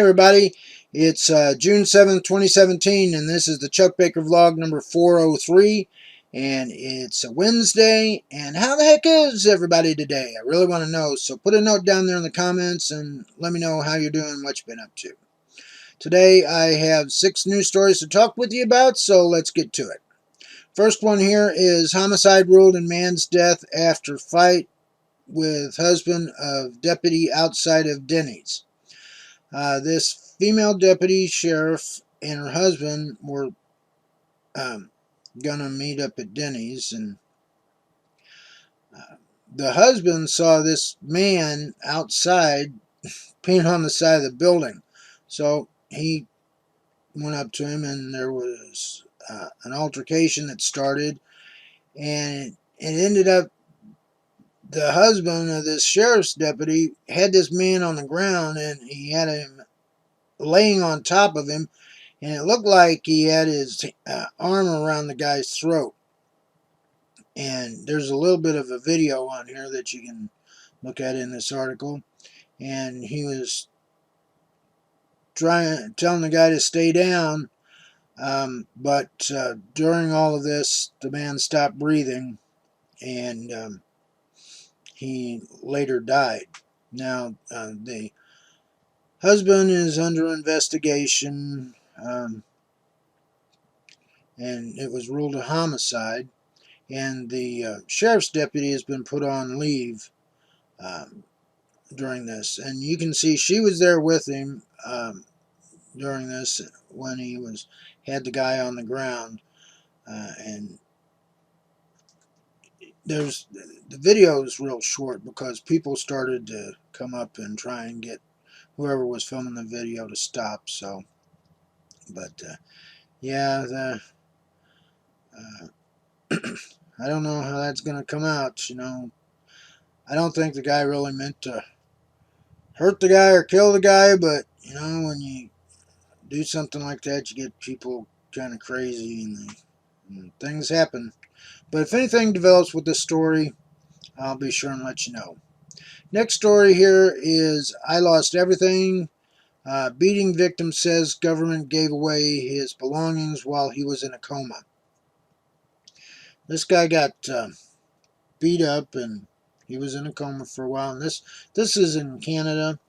everybody, it's June 7th, 2017, and this is the Chuck Baker vlog number 403, and it's a Wednesday, and how the heck is everybody today? I really want to know, so put a note down there in the comments and let me know how you're doing, what you've been up to. Today I have 6 news stories to talk with you about, so let's get to it. First one here is homicide ruled in man's death after fight with husband of deputy outside of Denny's. This female deputy sheriff and her husband were gonna meet up at Denny's, and the husband saw this man outside peeing on the side of the building. So he went up to him, and there was an altercation that started, and it ended up the husband of this sheriff's deputy had this man on the ground, and he had him laying on top of him, and it looked like he had his arm around the guy's throat. And there's a little bit of a video on here that you can look at in this article, and he was telling the guy to stay down, but during all of this the man stopped breathing, and he later died. Now the husband is under investigation, and it was ruled a homicide, and the sheriff's deputy has been put on leave during this. And you can see she was there with him during this when he had the guy on the ground, and the video is real short because people started to come up and try and get whoever was filming the video to stop. So, but yeah, I don't know how that's going to come out. I don't think the guy really meant to hurt the guy or kill the guy, but when you do something like that, you get people kind of crazy, and things happen. But if anything develops with this story, I'll be sure and let you know. Next story here is I lost everything. Beating victim says government gave away his belongings while he was in a coma. This guy got beat up, and he was in a coma for a while. And this is in Canada,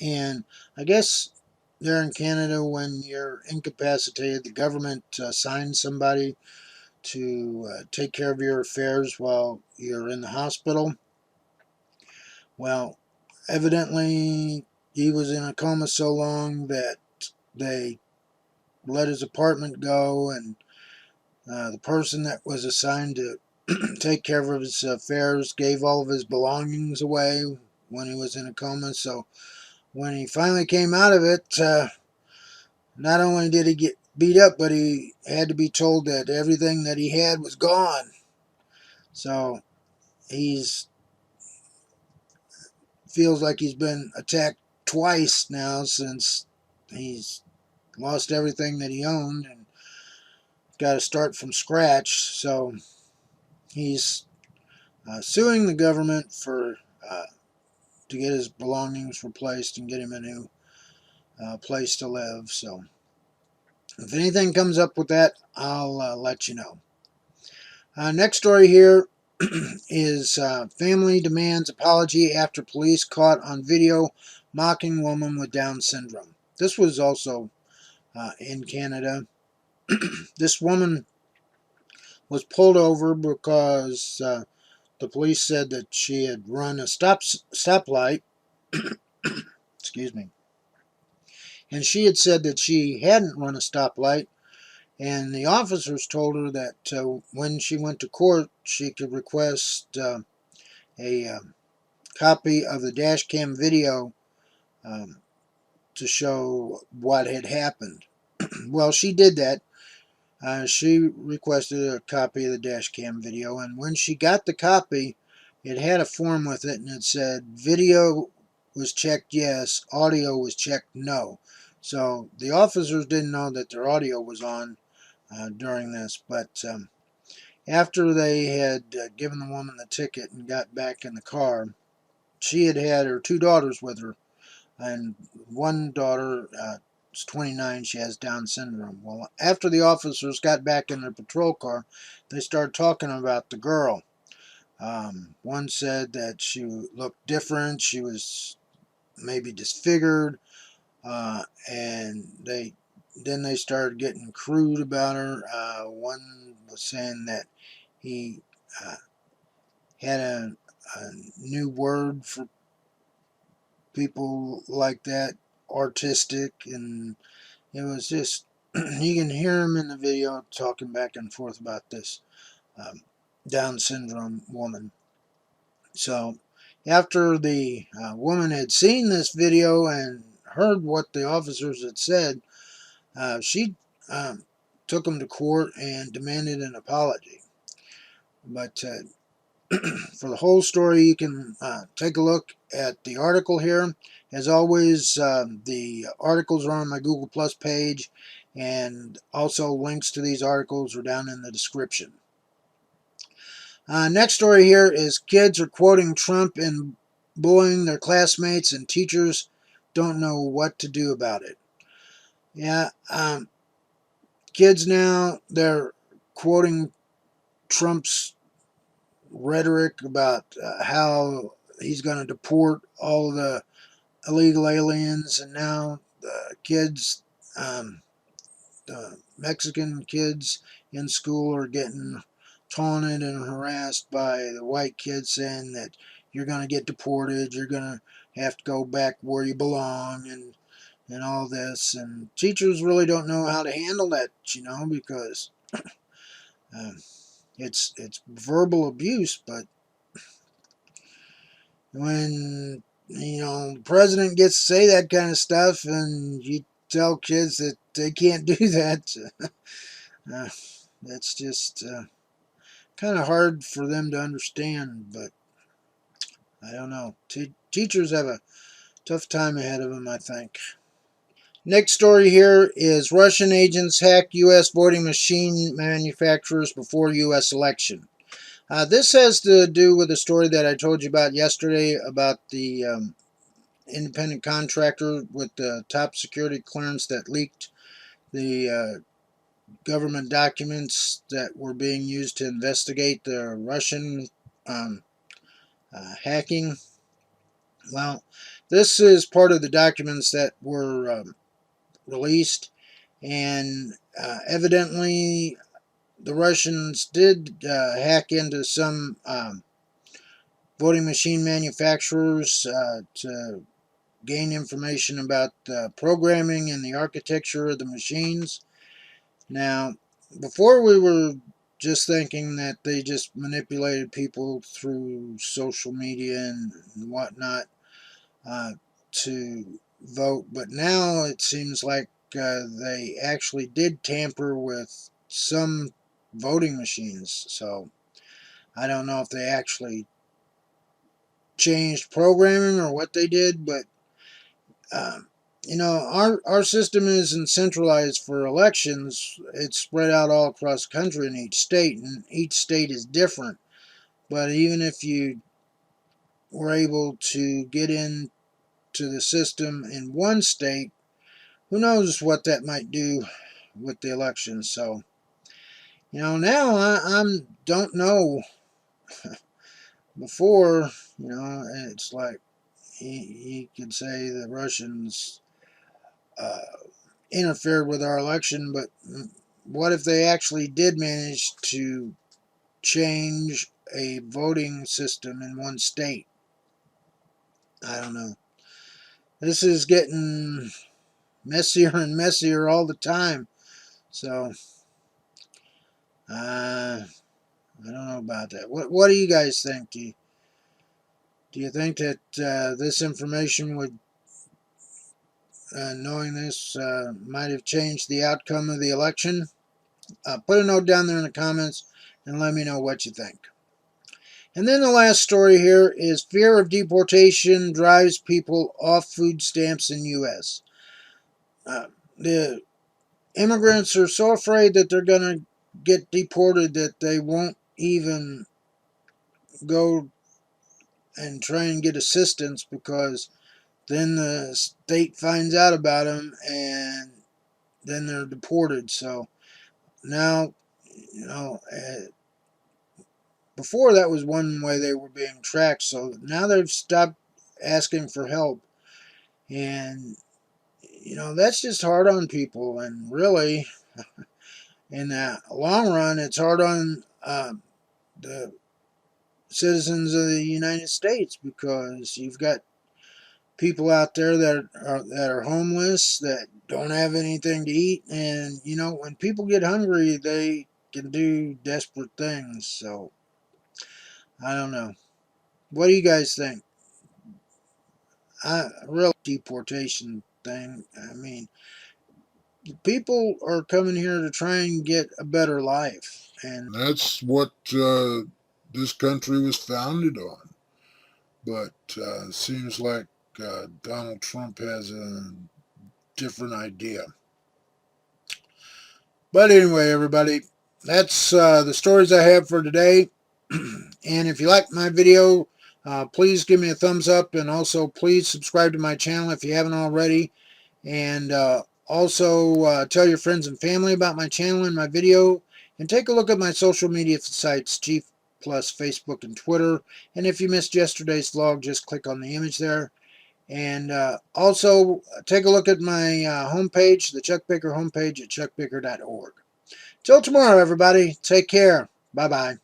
and I guess there in Canada, when you're incapacitated, the government assigns somebody to take care of your affairs while you're in the hospital. Well, evidently he was in a coma so long that they let his apartment go, and the person that was assigned to take care of his affairs gave all of his belongings away when he was in a coma. So when he finally came out of it, not only did he get beat up, but he had to be told that everything that he had was gone. So feels like he's been attacked twice now since he's lost everything that he owned and got to start from scratch. So he's suing the government for to get his belongings replaced and get him a new place to live. So if anything comes up with that, I'll let you know. Next story here is family demands apology after police caught on video mocking woman with Down syndrome. This was also in Canada. This woman was pulled over because the police said that she had run a stoplight. Excuse me. And she had said that she hadn't run a stoplight, and the officers told her that when she went to court, she could request a copy of the dash cam video to show what had happened. Well, she did that. She requested a copy of the dash cam video, and when she got the copy, it had a form with it, and it said video was checked yes, audio was checked no. So the officers didn't know that their audio was on during this, but after they had given the woman the ticket and got back in the car, she had her 2 daughters with her and one daughter is 29. She has Down syndrome. Well, after the officers got back in their patrol car, they started talking about the girl. One said that she looked different. She was maybe disfigured, and then they started getting crude about her. One was saying that he uh, had a new word for people like that, artistic, and it was just you can hear him in the video talking back and forth about this um, Down syndrome woman. So after the woman had seen this video and heard what the officers had said, she took him to court and demanded an apology. But for the whole story, you can take a look at the article here. As always, the articles are on my Google Plus page, and also links to these articles are down in the description. Next story here is kids are quoting Trump and bullying their classmates, and teachers don't know what to do about it. Yeah, kids now, they're quoting Trump's rhetoric about how he's going to deport all of the illegal aliens, and now the kids, the Mexican kids in school are getting taunted and harassed by the white kids saying that you're going to get deported, you're going to have to go back where you belong, and all this. And teachers really don't know how to handle that, because uh, it's verbal abuse. But when the president gets to say that kind of stuff, and you tell kids that they can't do that, uh, that's just kind of hard for them to understand. But I don't know. Teachers have a tough time ahead of them, I think. Next story here is Russian agents hack U.S. voting machine manufacturers before U.S. election. This has to do with the story that I told you about yesterday about the independent contractor with the top security clearance that leaked the government documents that were being used to investigate the Russian um, hacking. Well, this is part of the documents that were released, and evidently the Russians did hack into some voting machine manufacturers to gain information about the programming and the architecture of the machines. Now, before we were just thinking that they just manipulated people through social media and whatnot uh, to vote, but now it seems like they actually did tamper with some voting machines. So I don't know if they actually changed programming or what they did, but um, our system isn't centralized for elections. It's spread out all across the country in each state, and each state is different. But even if you were able to get into the system in one state, who knows what that might do with the election. So, now I'm don't know. Before, it's like he could say the Russians uh, interfered with our election, but what if they actually did manage to change a voting system in one state? I don't know. This is getting messier and messier all the time. So, I don't know about that. What do you guys think? Do you think that this information would, knowing this, might have changed the outcome of the election? Put a note down there in the comments and let me know what you think. And then the last story here is fear of deportation drives people off food stamps in U.S. The immigrants are so afraid that they're going to get deported that they won't even go and try and get assistance because then the state finds out about them, and then they're deported. So now, before that was one way they were being tracked. So now they've stopped asking for help, and that's just hard on people. And really, in the long run, it's hard on the citizens of the United States, because you've got people out there that are homeless, that don't have anything to eat, and when people get hungry, they can do desperate things. So I don't know. What do you guys think? Real deportation thing. I mean, people are coming here to try and get a better life, and That's what this country was founded on. But seems like Donald Trump has a different idea. But anyway, everybody, that's the stories I have for today. And if you like my video, please give me a thumbs up, and also please subscribe to my channel if you haven't already. And also tell your friends and family about my channel and my video. And take a look at my social media sites, Chief Plus Facebook and Twitter. And if you missed yesterday's vlog, just click on the image there. And also take a look at my homepage, the Chuck Baker homepage at chuckbaker.org. Till tomorrow, everybody. Take care. Bye-bye.